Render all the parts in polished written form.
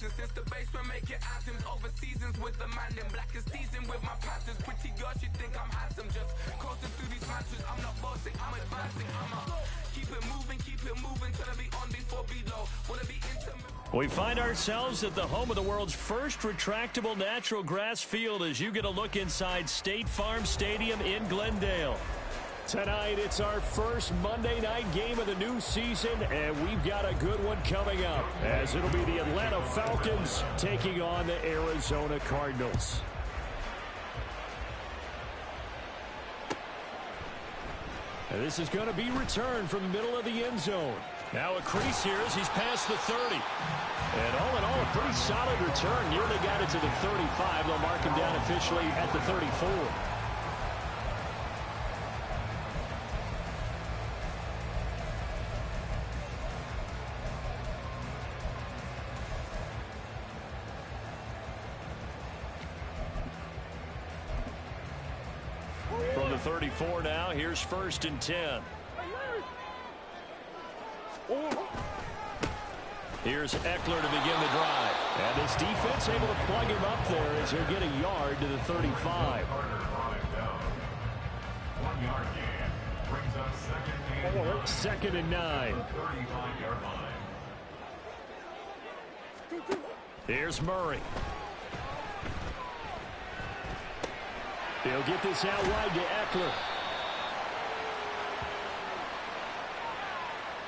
captain. Since the basement making anthems over seasons with the man. Then black is seasoned with my Panthers. Pretty girls, you think I'm handsome. Just coasting through these matches. I'm not bossing, I'm advancing. Keep it moving till I be on before below. Wanna be intimate. We find ourselves at the home of the world's first retractable natural grass field as you get a look inside State Farm Stadium in Glendale. Tonight, it's our first Monday night game of the new season, and we've got a good one coming up, as it'll be the Atlanta Falcons taking on the Arizona Cardinals. And this is going to be returned from the middle of the end zone. Now a crease here as he's past the 30. And all in all, a pretty solid return. Nearly got it to the 35. They'll mark him down officially at the 34. From the 34 now, here's 1st and 10. Here's Eckler to begin the drive. And this defense able to plug him up there as he'll get a yard to the 35. 1 yard gain brings up 2nd and 9. Here's Murray. He'll get this out wide to Eckler.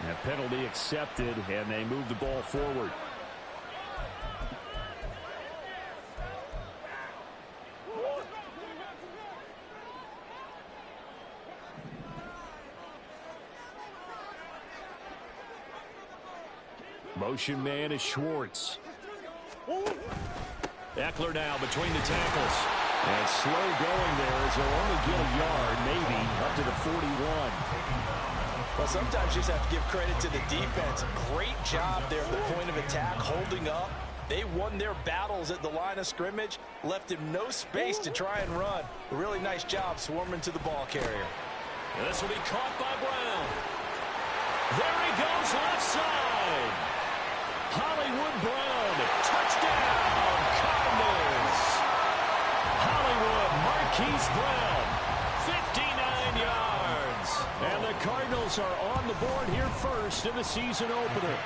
And penalty accepted, and they move the ball forward. Motion man is Schwartz. Eckler now between the tackles. And slow going there as they'll only get a yard, maybe, up to the 41. Well, sometimes you just have to give credit to the defense. Great job there at the point of attack, holding up. They won their battles at the line of scrimmage, left him no space to try and run. A really nice job swarming to the ball carrier. And this will be caught by Brown. There he goes, left side. Hollywood Brown, touchdown, Cardinals. Hollywood Marquise Brown, 59 yards. And the Cardinals are on the board here first in the season opener.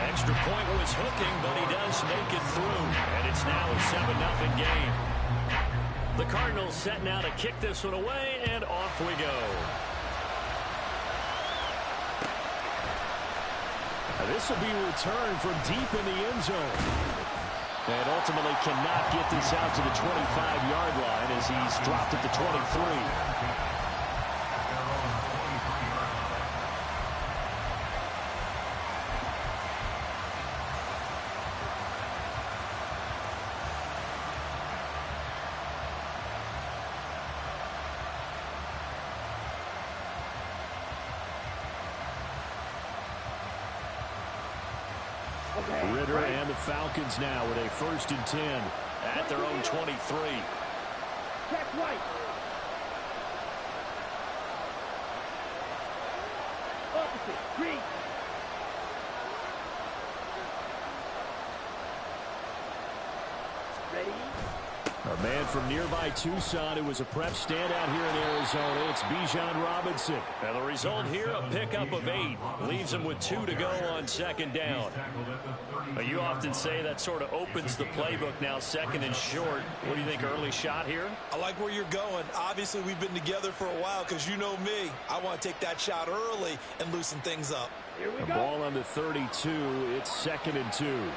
Extra point was hooking, but he does make it through. And it's now a 7-0 game. The Cardinals set now to kick this one away, and off we go. Now this will be returned from deep in the end zone. And ultimately cannot get this out to the 25-yard line as he's dropped at the 23. Ritter and the Falcons now with a 1st and 10 at their own 23. Check right. Opposite. Green. Ready? A man from nearby Tucson who was a prep standout here in Arizona. It's Bijan Robinson. And the result here, a pickup of 8. Leaves him with 2 to go on 2nd down. You often say that sort of opens the playbook now, 2nd and short. What do you think, early shot here? I like where you're going. Obviously, we've been together for a while because you know me. I want to take that shot early and loosen things up. Here we the go. Ball on the 32. It's 2nd and 2.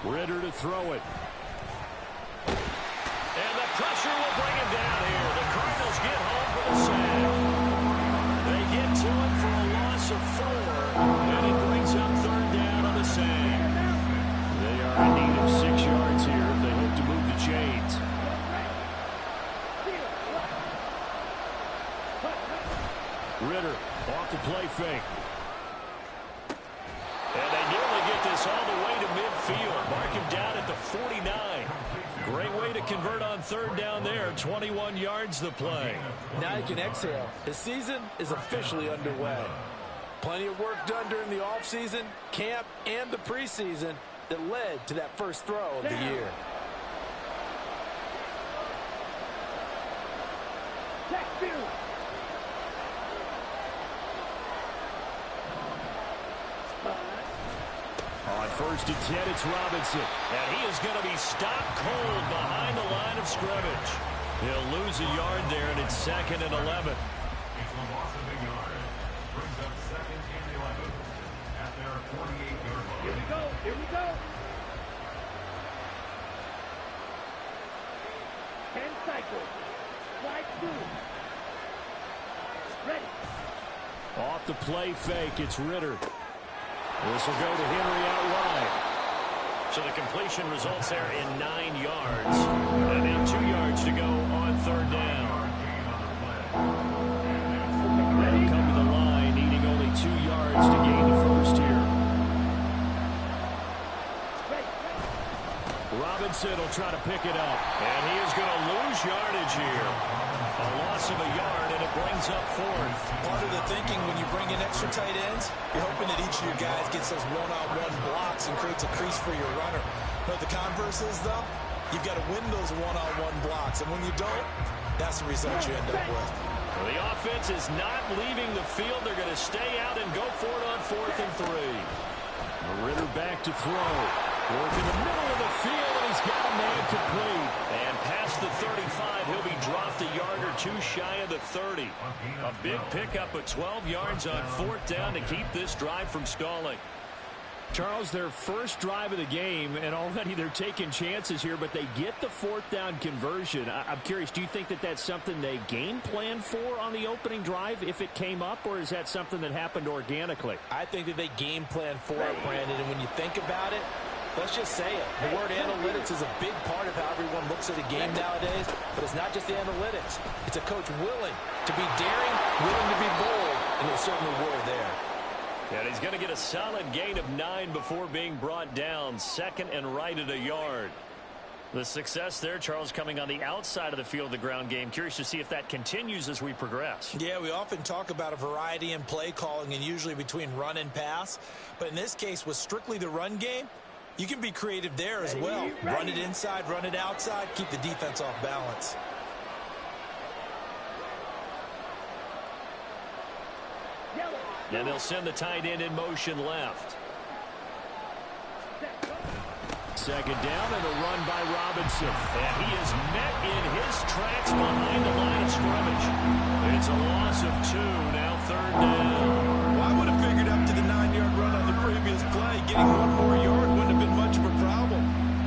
Ritter to throw it. And the pressure will bring him down here. The Cardinals get home for the sack. They get to it for a loss of 4. And it brings up 3rd down on the sack. They are in need of 6 yards here if they hope to move the chains. Ritter off the play fake. And they nearly get get this all the way to midfield. Mark him down at the 49. Great way to convert on third down there. 21 yards the play. Now you can exhale. The season is officially underway. Plenty of work done during the offseason, camp, and the preseason that led to that first throw of the year. On first and 10, it's Robinson. And he is going to be stopped cold behind the line of scrimmage. He'll lose a yard there, and it's 2nd and 11. It's a loss of a yard. Brings up 2nd and 11 at their 48-yard line. Here we go. Here we go. 10 cycles. Slide through. Ready. Off the play fake, it's Ritter. This will go to Henry out wide. So the completion results there in 9 yards. And now 2 yards to go on third down. They'll come to the line, needing only 2 yards to gain the first here. Robinson will try to pick it up. And he is going to lose yardage here. A loss of a yard, and it brings up 4th. Part of the thinking when you bring in extra tight ends, you're hoping that each of your guys gets those one-on-one blocks and creates a crease for your runner. But the converse is, though, you've got to win those one-on-one blocks. And when you don't, that's the result you end up with. Well, the offense is not leaving the field. They're going to stay out and go for it on 4th and 3. Ritter back to throw. Work in the middle of the field, and he's got a man complete. And past the 35, he'll be dropped a yard or 2 shy of the 30. A big pickup of 12 yards on 4th down to keep this drive from stalling. Charles, their first drive of the game, and already they're taking chances here, but they get the 4th down conversion. I'm curious, do you think that that's something they game plan for on the opening drive if it came up, or is that something that happened organically? I think that they game plan for it, Brandon, and when you think about it, let's just say it. The word analytics is a big part of how everyone looks at a game nowadays, but it's not just the analytics. It's a coach willing to be daring, willing to be bold, and they certainly were there. And he's going to get a solid gain of 9 before being brought down. 2nd and right at a yard. The success there, Charles, coming on the outside of the field, the ground game. Curious to see if that continues as we progress. Yeah, we often talk about a variety in play calling and usually between run and pass. But in this case, with strictly the run game, you can be creative there as well. Run it inside, run it outside, keep the defense off balance. And they'll send the tight end in motion left. 2nd down and a run by Robinson. And he is met in his tracks behind the line of scrimmage. It's a loss of 2, now 3rd down. Well, I would have figured up to the 9-yard run on the previous play. Getting 1 more yard wouldn't have been much of a problem.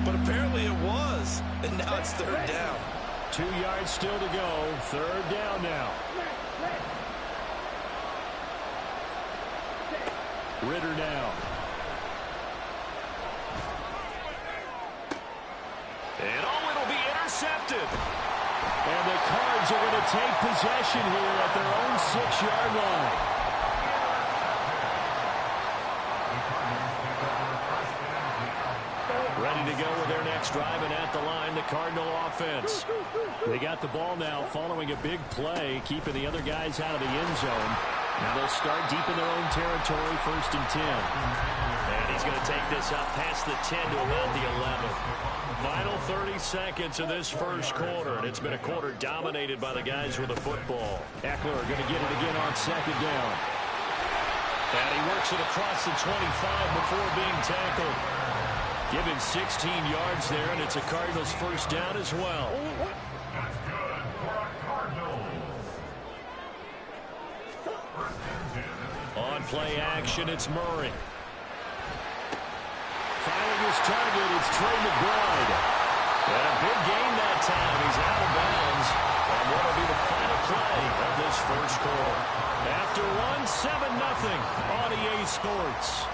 But apparently it was. And now it's 3rd down. 2 yards still to go. 3rd down now. Ritter now. And it'll be intercepted. And the Cards are going to take possession here at their own 6-yard line. Ready to go with their next drive, and at the line, the Cardinal offense. They got the ball now following a big play, keeping the other guys out of the end zone. Now they'll start deep in their own territory, 1st and 10. And he's going to take this up past the 10 to about the 11. Final 30 seconds of this first quarter, and it's been a quarter dominated by the guys with the football. Eckler going to get it again on 2nd down. And he works it across the 25 before being tackled. Given 16 yards there, and it's a Cardinals 1st down as well. That's good for a Cardinals. 1st and 10. On play action, it's Murray. Finding his target, it's Trey McBride. And a big gain that time. He's out of bounds. And what will be the final play of this first quarter? After one, 7-0 on EA Sports.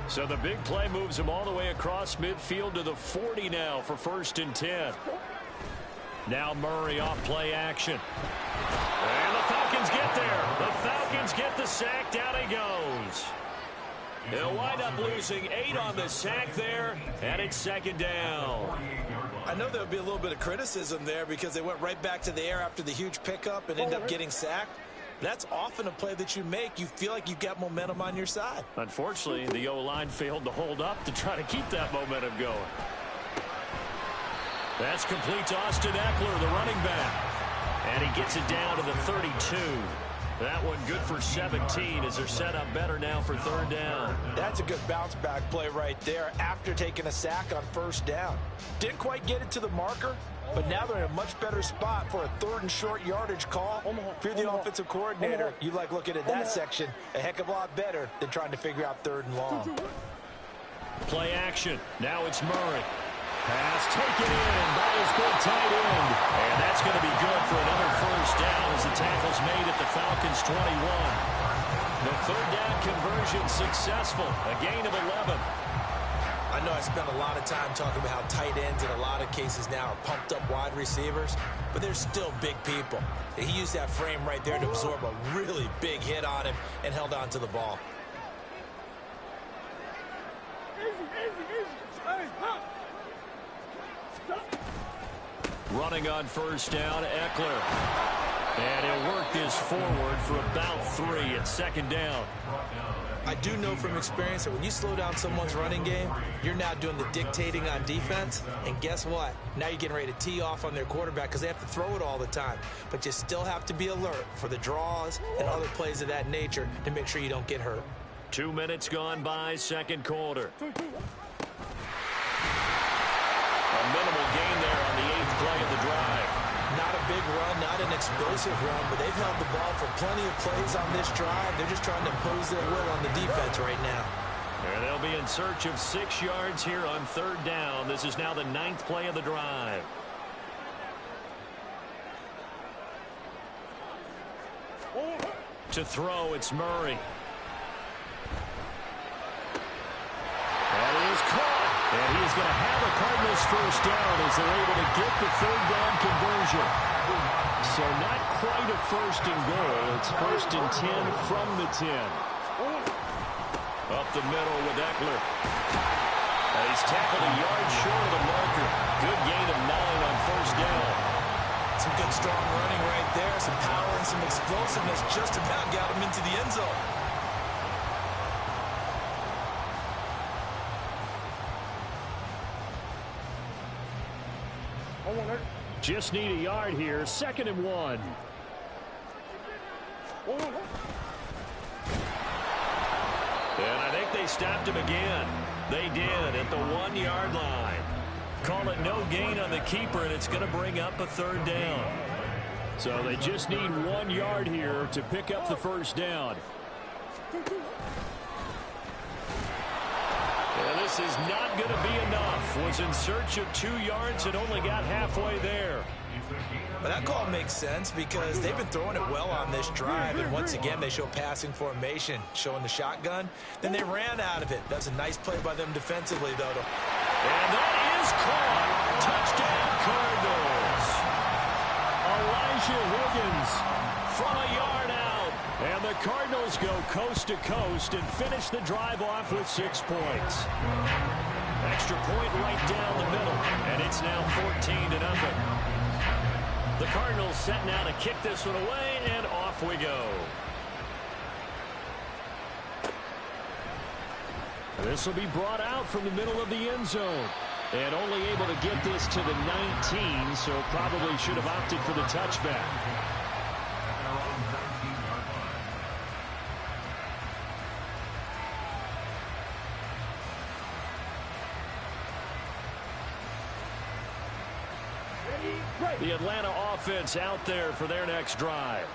So the big play moves him all the way across midfield to the 40 now for 1st and 10. Now Murray off play action. And the Falcons get there. The Falcons get the sack. Down he goes. They'll wind up losing 8 on the sack there, and it's 2nd down. I know there'll be a little bit of criticism there because they went right back to the air after the huge pickup and ended up getting sacked. That's often a play that you make. You feel like you've got momentum on your side. Unfortunately, the O-line failed to hold up to try to keep that momentum going. That's complete to Austin Eckler, the running back. And he gets it down to the 32. That one good for 17 as they're set up better now for 3rd down. That's a good bounce back play right there after taking a sack on 1st down. Didn't quite get it to the marker, but now they're in a much better spot for a 3rd and short yardage call. If you're the offensive coordinator, you like looking at that section a heck of a lot better than trying to figure out 3rd and long. Play action. Now it's Murray. Pass taken in by his big tight end. And that's going to be good for another 1st down as the tackle's made at the Falcons' 21. The 3rd down conversion successful. A gain of 11. I know I spent a lot of time talking about how tight ends in a lot of cases now are pumped up wide receivers, but they're still big people. He used that frame right there to absorb a really big hit on him and held on to the ball. Running on 1st down, Eckler. And he'll work this forward for about 3 at 2nd down. I do know from experience that when you slow down someone's running game, you're now doing the dictating on defense. And guess what? Now you're getting ready to tee off on their quarterback because they have to throw it all the time. But you still have to be alert for the draws and other plays of that nature to make sure you don't get hurt. 2 minutes gone by, 2nd quarter. A minimal gain there on the 8th play of the drive. Not a big run, not an explosive run, but they've held the ball for plenty of plays on this drive. They're just trying to impose their will on the defense right now. And they'll be in search of 6 yards here on 3rd down. This is now the 9th play of the drive. To throw, it's Murray. That is caught. And he is going to have a Cardinals 1st down as they're able to get the 3rd down conversion. So not quite a 1st and goal. It's 1st and 10 from the 10. Up the middle with Eckler. And he's tackled a yard short of the marker. Good gain of 9 on 1st down. Some good strong running right there. Some power and some explosiveness just about got him into the end zone. Just need a yard here. 2nd and 1. And I think they stopped him again. They did at the 1-yard line. Call it no gain on the keeper, and it's going to bring up a 3rd down. So they just need 1 yard here to pick up the 1st down. And this is not going to be enough. Was in search of 2 yards and only got halfway there. But that call makes sense because they've been throwing it well on this drive. And once again, they show passing formation, showing the shotgun. Then they ran out of it. That's a nice play by them defensively, though. And that is caught. Touchdown, Cardinals. Elijah Higgins from a yard out. And the Cardinals go coast to coast and finish the drive off with 6 points. Extra point right down the middle. And it's now 14-0. The Cardinals set now to kick this one away, and off we go. This will be brought out from the middle of the end zone. And only able to get this to the 19, so probably should have opted for the touchback. The Atlanta offense out there for their next drive.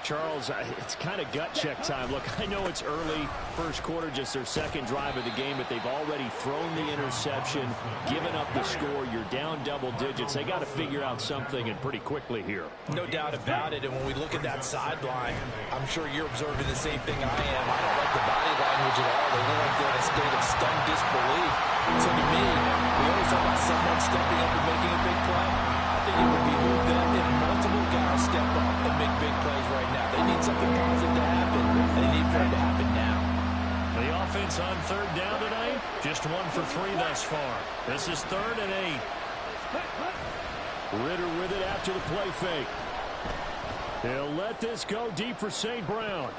Charles, it's kind of gut check time. Look, I know it's early, first quarter, just their second drive of the game, but they've already thrown the interception, given up the score. You're down double digits. They got to figure out something, and pretty quickly here. No doubt about it, and when we look at that sideline, I'm sure you're observing the same thing I am. I don't like the body language at all. They look like they're in a state of stunned disbelief. So to me, we always talk about someone stepping up and making a big play. I think it would behoove them if multiple guys step up and make big plays right now. They need something positive to happen, and they need for it to happen now. The offense on third down tonight, just 1 for 3 thus far. This is 3rd and 8. Ritter with it after the play fake. He'll let this go deep for St. Brown.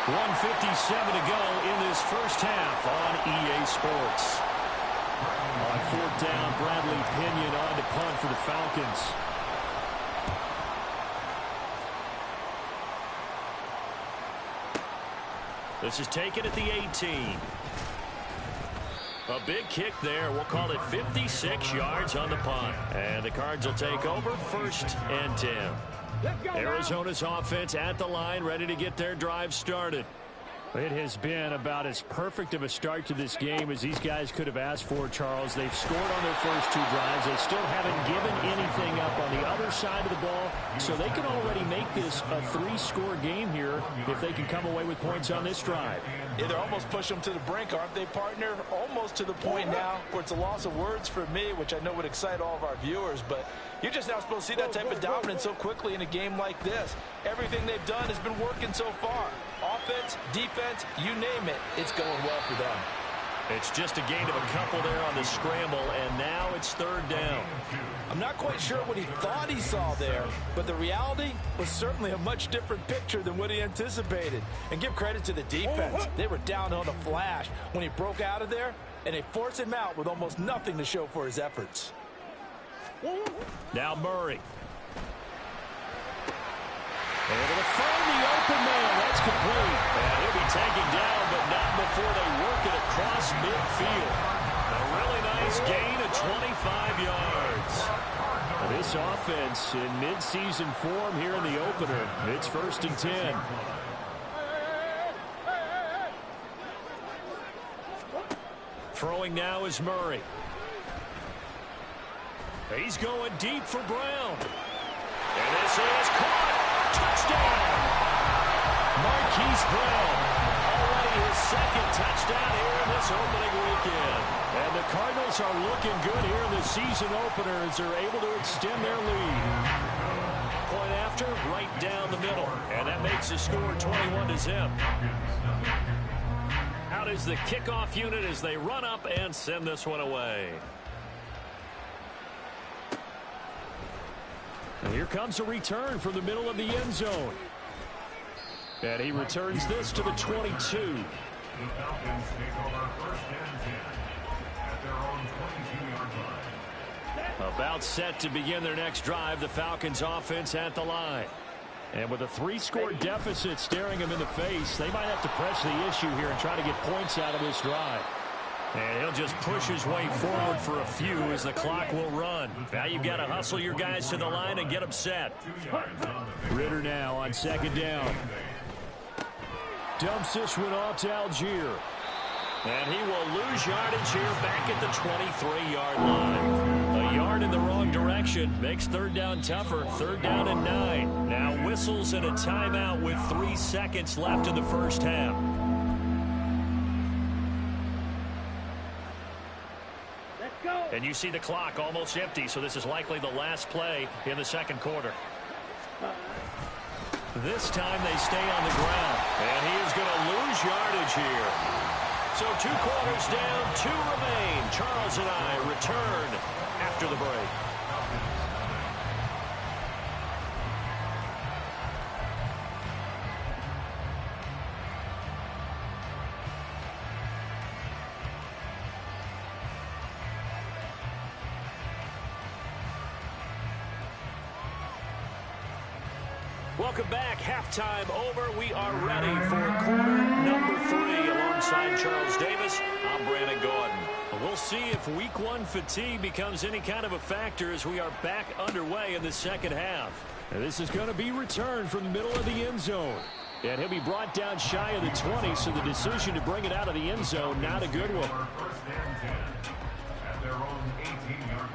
1:57 to go in this first half on EA Sports. On 4th down, Bradley Pinion on to punt for the Falcons. This is taken at the 18. A big kick there. We'll call it 56 yards on the punt. And the Cards will take over 1st and 10. Arizona's offense at the line, ready to get their drive started. It has been about as perfect of a start to this game as these guys could have asked for, Charles. They've scored on their first 2 drives. They still haven't given anything up on the other side of the ball, so they can already make this a 3-score game here if they can come away with points on this drive. Yeah, they're almost pushing them to the brink, aren't they, partner? Almost to the point now where it's a loss of words for me, which I know would excite all of our viewers, but you're just not supposed to see that type of dominance so quickly in a game like this. Everything they've done has been working so far. Offense, defense, you name it, it's going well for them. It's just a gain of a couple there on the scramble, and now it's 3rd down. I'm not quite sure what he thought he saw there, but the reality was certainly a much different picture than what he anticipated. And give credit to the defense. They were down on a flash when he broke out of there, and they forced him out with almost nothing to show for his efforts. Now Murray. Able to find the open man. That's complete. And he'll be taken down, but not before they work it across midfield. A really nice gain of 25 yards. This offense in midseason form here in the opener. It's 1st and 10. Throwing now is Murray. He's going deep for Brown. And this is caught. Touchdown! Marquise Brown. Already his 2nd touchdown here in this opening weekend. And the Cardinals are looking good here in the season opener as they're able to extend their lead. Point after, right down the middle. And that makes the score 21-0. Out is the kickoff unit as they run up and send this one away. And here comes a return from the middle of the end zone. And he returns this to the 22. The Falcons take over 1st and 10 at their own 22-yard line. About set to begin their next drive, the Falcons offense at the line. And with a 3-score deficit staring them in the face, they might have to press the issue here and try to get points out of this drive. And he'll just push his way forward for a few as the clock will run. Now you've got to hustle your guys to the line and get them set. Ritter now on 2nd down. Dumps this one off to Algier. And he will lose yardage here back at the 23-yard line. A yard in the wrong direction makes 3rd down tougher. 3rd down and 9. Now whistles and a timeout with 3 seconds left in the first half. And you see the clock almost empty, so this is likely the last play in the 2nd quarter. This time they stay on the ground, and he is going to lose yardage here. So 2 quarters down, 2 remain. Charles and I return after the break. Welcome back. Halftime over. We are ready for quarter number 3. Alongside Charles Davis, I'm Brandon Gordon. We'll see if week one fatigue becomes any kind of a factor as we are back underway in the second half. And this is going to be returned from the middle of the end zone. And he'll be brought down shy of the 20, so the decision to bring it out of the end zone, not a good one. First and 10 at their own 18-yard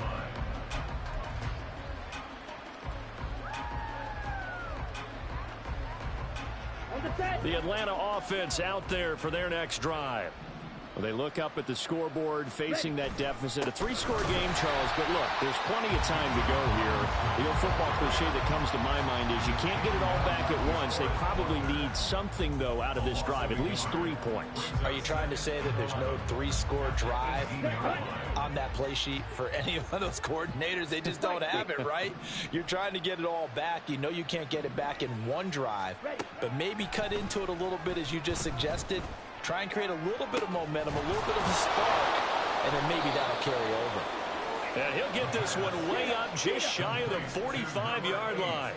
line. The Atlanta offense out there for their next drive. Well, they look up at the scoreboard facing that deficit. A 3-score game, Charles, but look, there's plenty of time to go here. The old football cliche that comes to my mind is you can't get it all back at once. They probably need something, though, out of this drive, at least 3 points. Are you trying to say that there's no 3-score drive on that play sheet for any of those coordinators? They just don't have it, right? You're trying to get it all back. You know you can't get it back in one drive, but maybe cut into it a little bit as you just suggested. Try and create a little bit of momentum, a little bit of a spark, and then maybe that'll carry over. And he'll get this one way up just shy of the 45-yard line.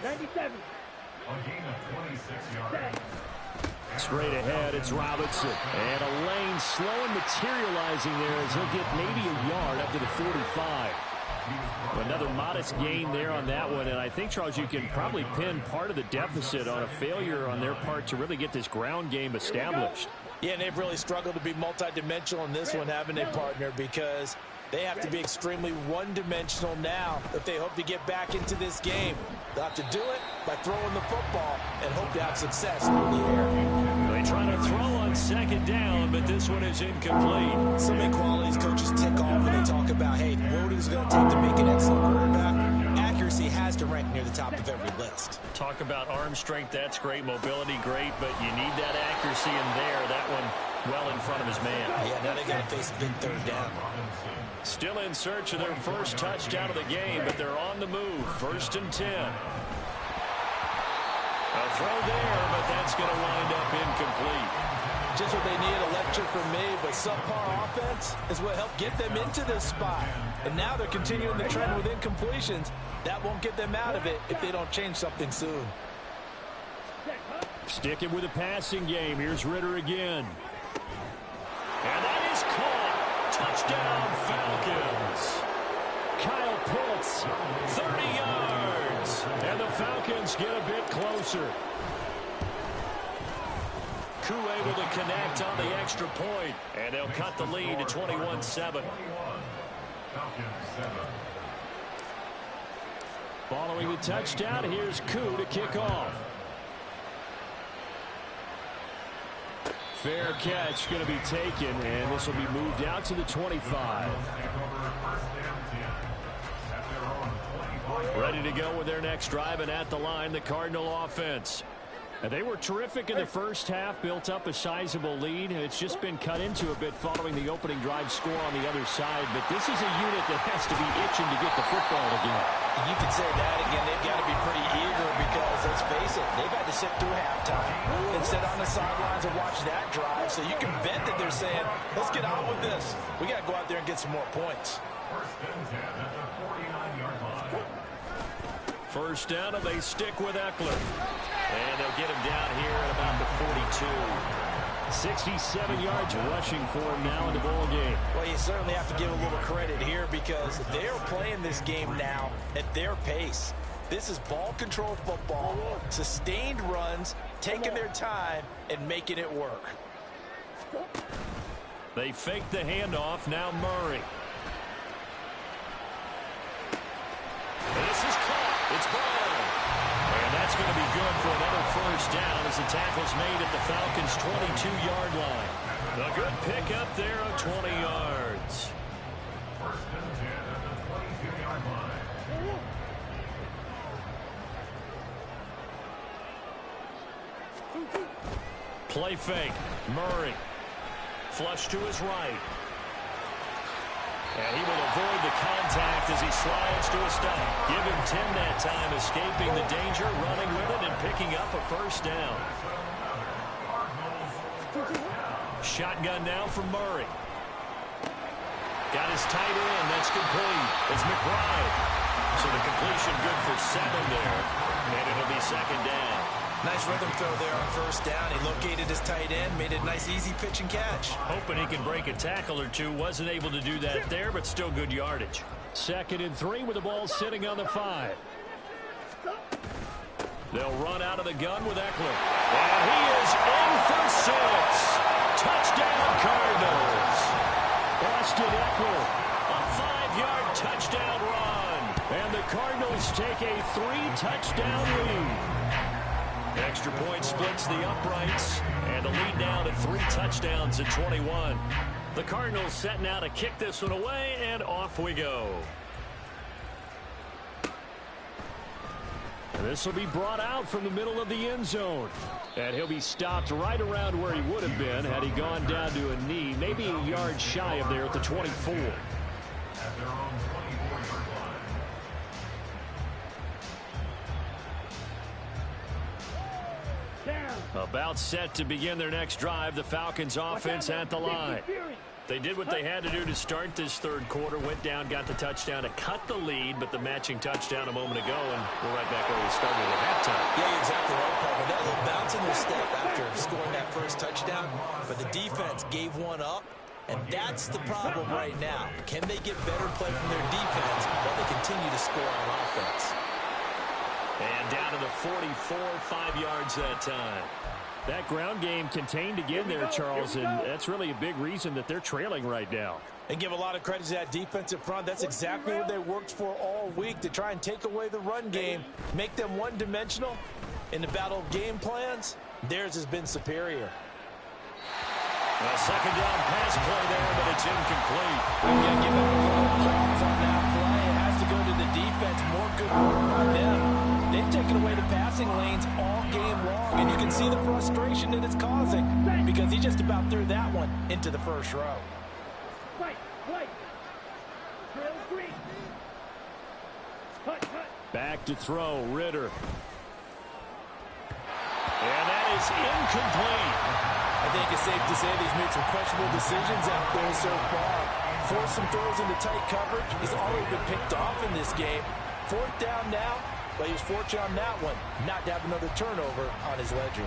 97. A gain of 26 yards. Straight ahead, it's Robinson. And a lane slow and materializing there as he'll get maybe a yard up to the 45. Another modest gain there on that one, and I think, Charles, you can probably pin part of the deficit on a failure on their part to really get this ground game established. Yeah, and they've really struggled to be multidimensional in this one, haven't they, partner? Because they have to be extremely one-dimensional now if they hope to get back into this game. They'll have to do it by throwing the football and hope to have success in the air. They try to throw on second down, but this one is incomplete. So many qualities coaches tick off when they talk about, hey, what is it going to take to make an excellent quarterback? Accuracy has to rank near the top of every list. Talk about arm strength, that's great. Mobility, great, but you need that accuracy in there. That one well in front of his man. Yeah, now they got to face a big third down. Still in search of their first touchdown of the game, but they're on the move. 1st and 10. A throw there, but that's going to wind up incomplete. Just what they need, a lecture from me, but subpar offense is what helped get them into this spot. And now they're continuing the trend with incompletions. That won't get them out of it if they don't change something soon. Sticking with a passing game. Here's Ritter again. And that is caught. Touchdown, Falcons. Kyle Pitts, 30 yards. And the Falcons get a bit closer. Koo able to connect on the extra point. And they'll cut the lead to 21-7. Following the touchdown, here's Koo to kick off. Fair catch going to be taken, and this will be moved out to the 25. Ready to go with their next drive, and at the line, the Cardinal offense. And they were terrific in the first half, built up a sizable lead. It's just been cut into a bit following the opening drive score on the other side. But this is a unit that has to be itching to get the football again. You can say that again. They've got to be pretty eager because, let's face it, they've had to sit through halftime and sit on the sidelines and watch that drive. So you can bet that they're saying, let's get on with this. We got to go out there and get some more points. 1st and 10 at the 49-yard line. First down, and they stick with Eckler. And they'll get him down here at about the 42. 67 yards rushing for him now in the ball game. Well, you certainly have to give a little credit here because they are playing this game now at their pace. This is ball control football, sustained runs, taking their time and making it work. They fake the handoff. Now Murray. And this is caught. It's Brown. And that's going to be good for another first down as the tackle's made at the Falcons' 22-yard line. A good pickup there of 20 yards. 1st and 10 at the 22-yard line. Play fake. Murray. Flush to his right. And he will avoid the contact as he slides to a stop. Give him 10 that time, escaping the danger, running with it, and picking up a first down. Shotgun now for Murray. Got his tight end. That's complete. It's McBride. So the completion good for 7 there. And it'll be second down. Nice rhythm throw there on first down. He located his tight end, made a nice easy pitch and catch. Hoping he can break a tackle or two. Wasn't able to do that there, but still good yardage. 2nd and 3 with the ball sitting on the 5. They'll run out of the gun with Eckler. And he is in for 6. Touchdown, Cardinals. Austin Eckler, a 5-yard touchdown run. And the Cardinals take a 3-touchdown lead. Extra point splits the uprights, and the lead down to 3 touchdowns at 21. The Cardinals set now to kick this one away, and off we go. And this will be brought out from the middle of the end zone. And he'll be stopped right around where he would have been had he gone down to a knee, maybe a yard shy of there at the 24. At their own 24-yard line. About set to begin their next drive. The Falcons offense at the line. They did what they had to do to start this third quarter. Went down, got the touchdown to cut the lead, but the matching touchdown a moment ago, and we're right back where we started at halftime. Yeah, you're exactly right, Paul. They got a little bounce in their step after scoring that first touchdown, but the defense gave one up, and that's the problem right now. Can they get better play from their defense while they continue to score on offense? And down to the 44, 5 yards that time. That ground game contained again there, Charles, and that's really a big reason that they're trailing right now. And give a lot of credit to that defensive front. That's exactly what they worked for all week, to try and take away the run game, make them one-dimensional. In the battle of game plans, theirs has been superior. A second down pass play there, but it's incomplete. Yeah, give them a lot of props on that play. It has to go to the defense. More good work on them. They've taken away the passing lanes all game long, and you can see the frustration that it's causing because he just about threw that one into the first row. Back to throw, Ritter. And that is incomplete. I think it's safe to say that he's made some questionable decisions out there so far. Forced some throws into tight coverage. He's already been picked off in this game. 4th down now. But he was fortunate on that one, not to have another turnover on his ledger.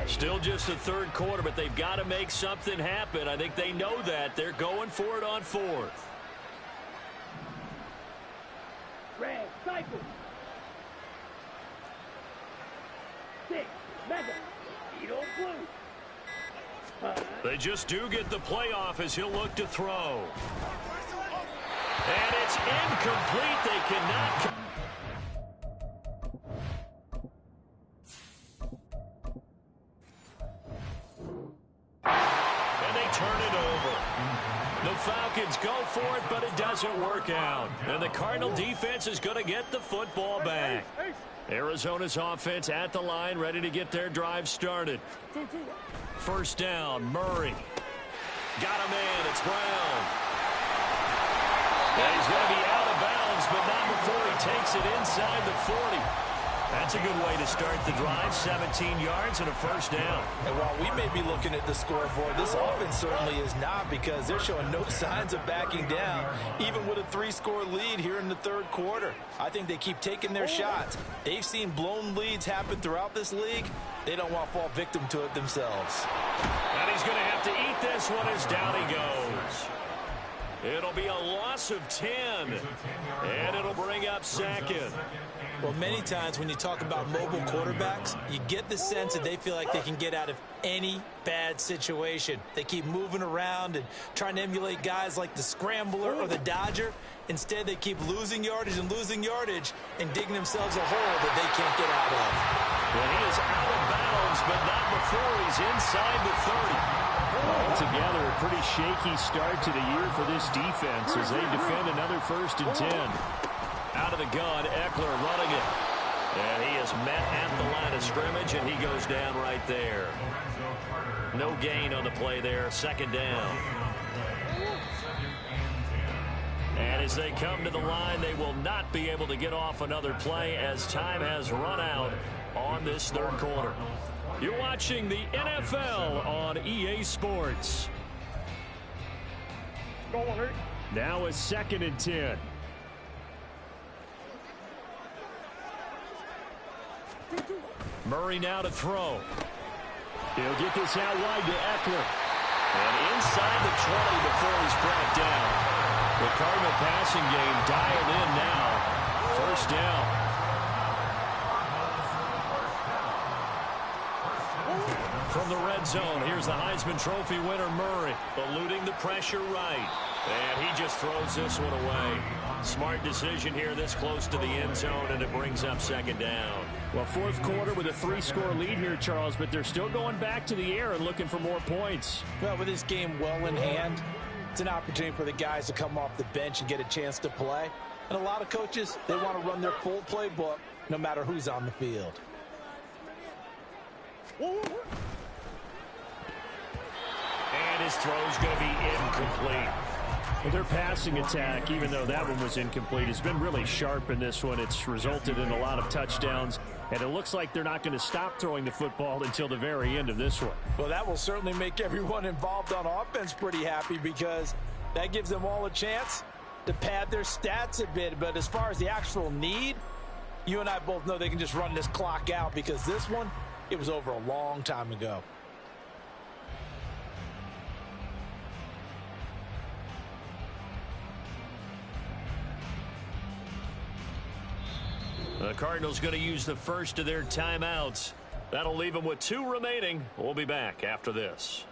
Still just the third quarter, but they've got to make something happen. I think they know that. They're going for it on 4th. Red, cycle. 6, Mega, Edo Blue. They just do get the playoff as he'll look to throw. And it's incomplete. They cannot. And they turn it over. The Falcons go for it, but it doesn't work out. And the Cardinal defense is going to get the football back. Arizona's offense at the line, ready to get their drive started. First down, Murray. Got him in, it's Brown. And he's going to be out of bounds, but not before he takes it inside the 40. That's a good way to start the drive, 17 yards and a first down. And while we may be looking at the scoreboard, this offense certainly is not, because they're showing no signs of backing down, even with a 3-score lead here in the third quarter. I think they keep taking their shots. They've seen blown leads happen throughout this league. They don't want to fall victim to it themselves. And he's going to have to eat this one as down he goes. It'll be a loss of 10, and it'll bring up 2nd. Well, many times when you talk about mobile quarterbacks, you get the sense that they feel like they can get out of any bad situation. They keep moving around and trying to emulate guys like the Scrambler or the Dodger. Instead, they keep losing yardage and digging themselves a hole that they can't get out of. Well, he is out of bounds, but not before he's inside the 30. Altogether, a pretty shaky start to the year for this defense as they defend another 1st and 10. Out of the gun, Eckler running it. And he is met at the line of scrimmage, and he goes down right there. No gain on the play there, 2nd down. And as they come to the line, they will not be able to get off another play as time has run out on this third quarter. You're watching the NFL on EA Sports. Now it's 2nd and 10. Murray now to throw. He'll get this out wide to Eckler. And inside the 20 before he's brought down. The Cardinal passing game dialed in now. 1st down. From the red zone, here's the Heisman Trophy winner, Murray, eluding the pressure right. And he just throws this one away. Smart decision here this close to the end zone, and it brings up 2nd down. Well, 4th quarter with a 3-score lead here, Charles, but they're still going back to the air and looking for more points. Well, with this game well in hand, it's an opportunity for the guys to come off the bench and get a chance to play. And a lot of coaches, they want to run their full playbook no matter who's on the field. And his throw's going to be incomplete. Well, their passing attack, even though that one was incomplete, has been really sharp in this one. It's resulted in a lot of touchdowns, and it looks like they're not going to stop throwing the football until the very end of this one. Well, that will certainly make everyone involved on offense pretty happy because that gives them all a chance to pad their stats a bit. But as far as the actual need, you and I both know they can just run this clock out because this one, it was over a long time ago. The Cardinals going to use the first of their timeouts. That'll leave them with 2 remaining. We'll be back after this.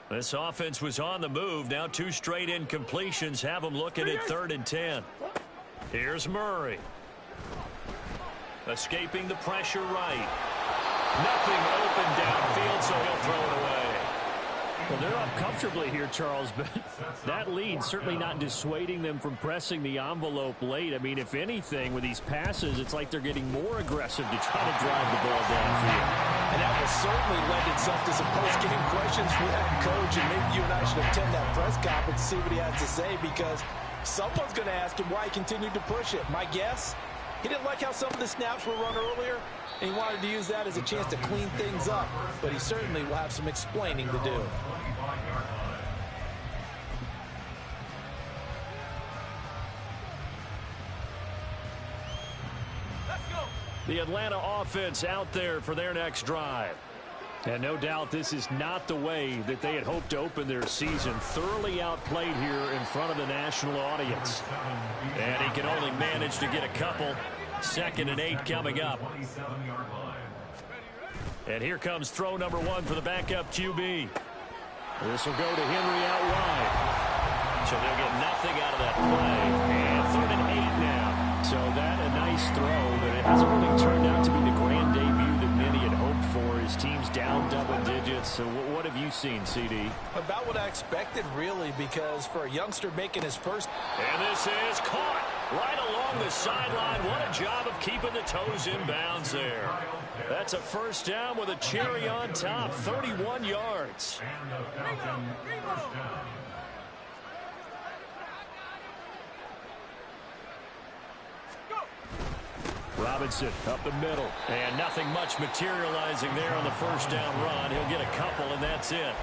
This offense was on the move. Now 2 straight incompletions have them looking at 3rd and 10. Here's Murray. Escaping the pressure right. Nothing open downfield, so he'll throw it away. Well, they're up comfortably here, Charles, but that lead certainly not dissuading them from pressing the envelope late. I mean, if anything, with these passes, it's like they're getting more aggressive to try to drive the ball downfield. And that will certainly lend itself to some post-game questions for that coach, and maybe you and I should attend that press conference to see what he has to say, because someone's going to ask him why he continued to push it. My guess, he didn't like how some of the snaps were run earlier, and he wanted to use that as a chance to clean things up, but he certainly will have some explaining to do. The Atlanta offense out there for their next drive. And no doubt this is not the way that they had hoped to open their season. Thoroughly outplayed here in front of the national audience. And he can only manage to get a couple. 2nd and 8 coming up. And here comes throw number 1 for the backup QB. This will go to Henry out wide. So they'll get nothing out of that play. And 3rd and 8 now. So that a nice throw, but it hasn't really turned out to be the grand debut that many had hoped for. His team's down double digits. So what have you seen, CD? About what I expected, really, because for a youngster making his first... And this is caught right along the sideline. What a job of keeping the toes in bounds there. That's a 1st down with a cherry on top, 31 yards. Robinson up the middle. And nothing much materializing there on the 1st down run. He'll get a couple, and that's it.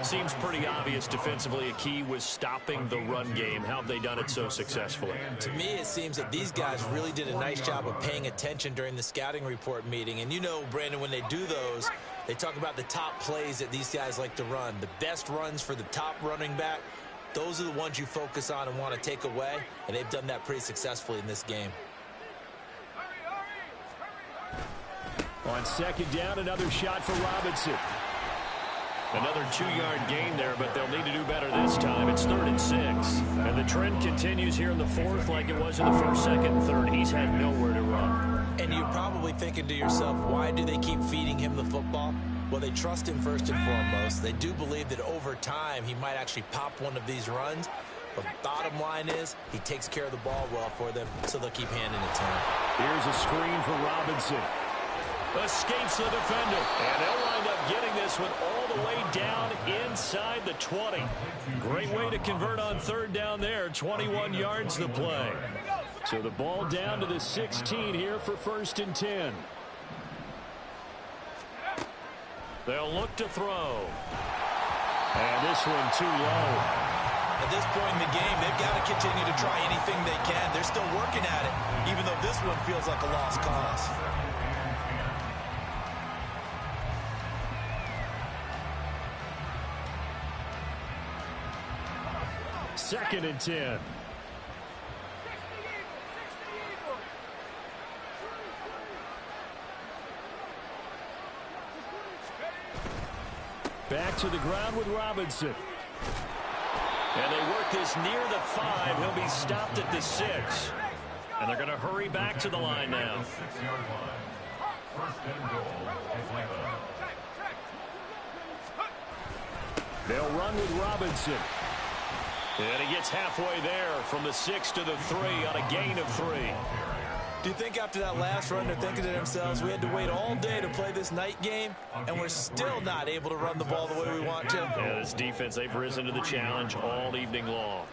Seems pretty obvious defensively. A key was stopping the run game. How have they done it so successfully? To me, it seems that these guys really did a nice job of paying attention during the scouting report meeting. And you know, Brandon, when they do those, they talk about the top plays that these guys like to run. The best runs for the top running back, those are the ones you focus on and want to take away. And they've done that pretty successfully in this game. On 2nd down, another shot for Robinson. Another 2-yard gain there, but they'll need to do better this time. It's 3rd and 6. And the trend continues here in the 4th like it was in the 1st, 2nd, and 3rd. He's had nowhere to run. And you're probably thinking to yourself, why do they keep feeding him the football? Well, they trust him first and foremost. They do believe that over time he might actually pop one of these runs. But bottom line is, he takes care of the ball well for them, so they'll keep handing it to him. Here's a screen for Robinson. Escapes the defender. And they'll wind up getting this one all the way down inside the 20. Great way to convert on 3rd down there. 21 yards the play. So the ball down to the 16 here for 1st and 10. They'll look to throw. And this one too low. At this point in the game, they've got to continue to try anything they can. They're still working at it, even though this one feels like a lost cause. Second and 10. Back to the ground with Robinson. And they work this near the 5. He'll be stopped at the 6. And they're going to hurry back to the line now. 6-yard line. First and goal, Atlanta. They'll run with Robinson. And he gets halfway there from the 6 to the 3 on a gain of 3. Do you think after that last run they're thinking to themselves, we had to wait all day to play this night game, and we're still not able to run the ball the way we want to? Yeah, this defense, they've risen to the challenge all evening long.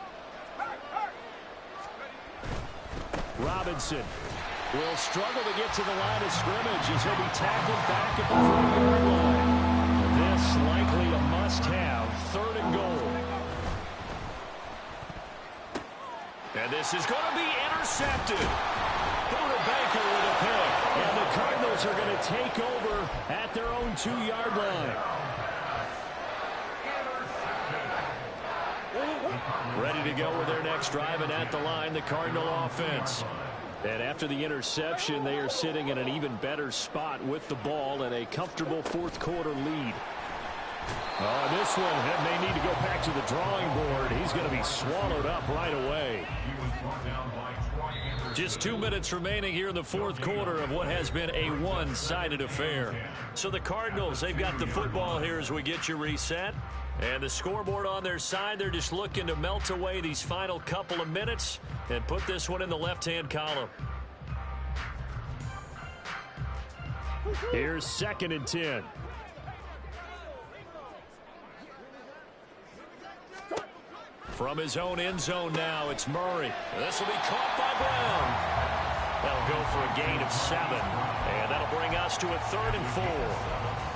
Robinson will struggle to get to the line of scrimmage as he'll be tackled back at the 4-yard line. This likely a must-have, 3rd and goal. And this is going to be intercepted. Buda Baker with a pick. And the Cardinals are going to take over at their own 2-yard line. Ready to go with their next drive, and at the line, the Cardinal offense. And after the interception, they are sitting in an even better spot with the ball and a comfortable 4th quarter lead. This one may need to go back to the drawing board. He's going to be swallowed up right away. Just 2 minutes remaining here in the 4th quarter of what has been a one-sided affair. So the Cardinals, they've got the football here as we get you reset. And the scoreboard on their side, they're just looking to melt away these final couple of minutes and put this one in the left-hand column. Here's 2nd and 10. From his own end zone now, it's Murray. This will be caught by Brown. That'll go for a gain of 7. And that'll bring us to a 3rd and 4.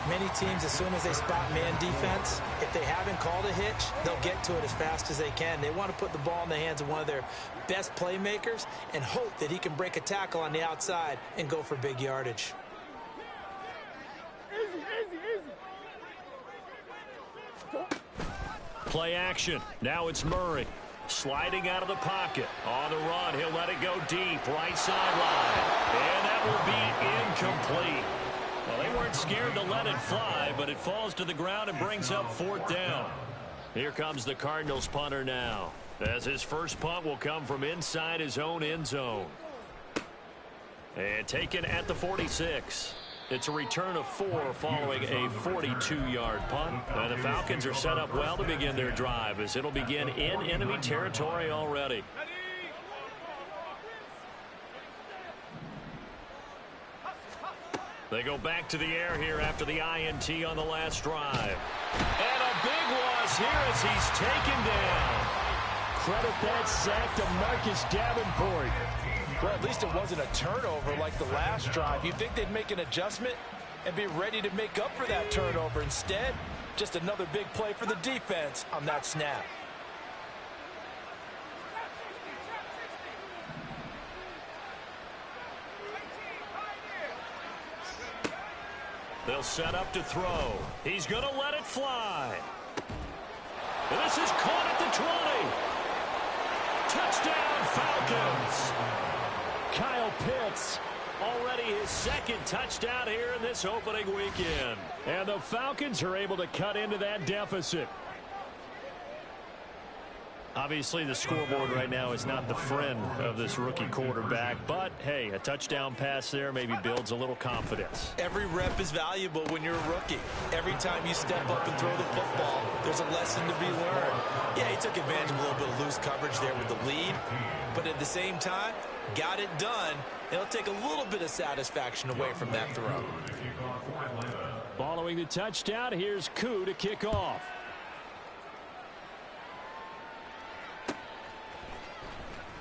Many teams, as soon as they spot man defense, if they haven't called a hitch, they'll get to it as fast as they can. They want to put the ball in the hands of one of their best playmakers and hope that he can break a tackle on the outside and go for big yardage. Play action. Now it's Murray. Sliding out of the pocket. On the run, he'll let it go deep. Right sideline. And that will be incomplete. Well, they weren't scared to let it fly, but it falls to the ground and brings up 4th down. Here comes the Cardinals punter now, as his first punt will come from inside his own end zone. And taken at the 46. It's a return of 4 following a 42-yard punt. And the Falcons are set up well to begin their drive as it'll begin in enemy territory already. They go back to the air here after the INT on the last drive. And a big loss here as he's taken down. Credit that sack to Marcus Davenport. Well, at least it wasn't a turnover like the last drive. You'd think they'd make an adjustment and be ready to make up for that turnover. Instead, just another big play for the defense on that snap. They'll set up to throw. He's going to let it fly. And this is caught at the 20. Touchdown, Falcons. Kyle Pitts, already his 2nd touchdown here in this opening weekend. And the Falcons are able to cut into that deficit. Obviously, the scoreboard right now is not the friend of this rookie quarterback, but hey, a touchdown pass there maybe builds a little confidence. Every rep is valuable when you're a rookie. Every time you step up and throw the football, there's a lesson to be learned. Yeah, he took advantage of a little bit of loose coverage there with the lead, but at the same time, got it done. It'll take a little bit of satisfaction away from that throw. Following the touchdown, here's Koo to kick off.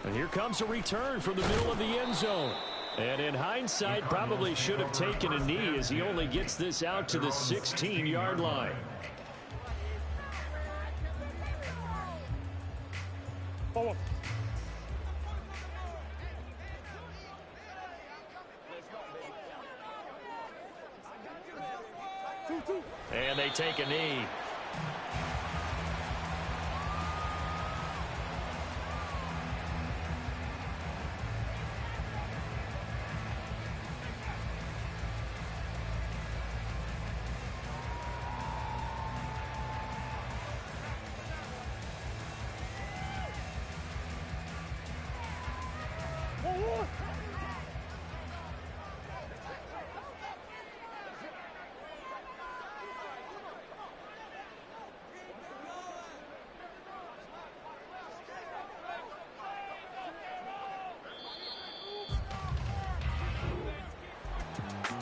And here comes a return from the middle of the end zone. And in hindsight, probably should have taken a knee as he only gets this out to the 16-yard line. And they take a knee.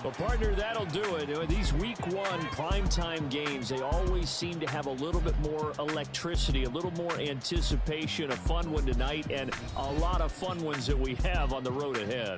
Well, partner, that'll do it. These week one primetime games, they always seem to have a little bit more electricity, a little more anticipation. A fun one tonight, and a lot of fun ones that we have on the road ahead.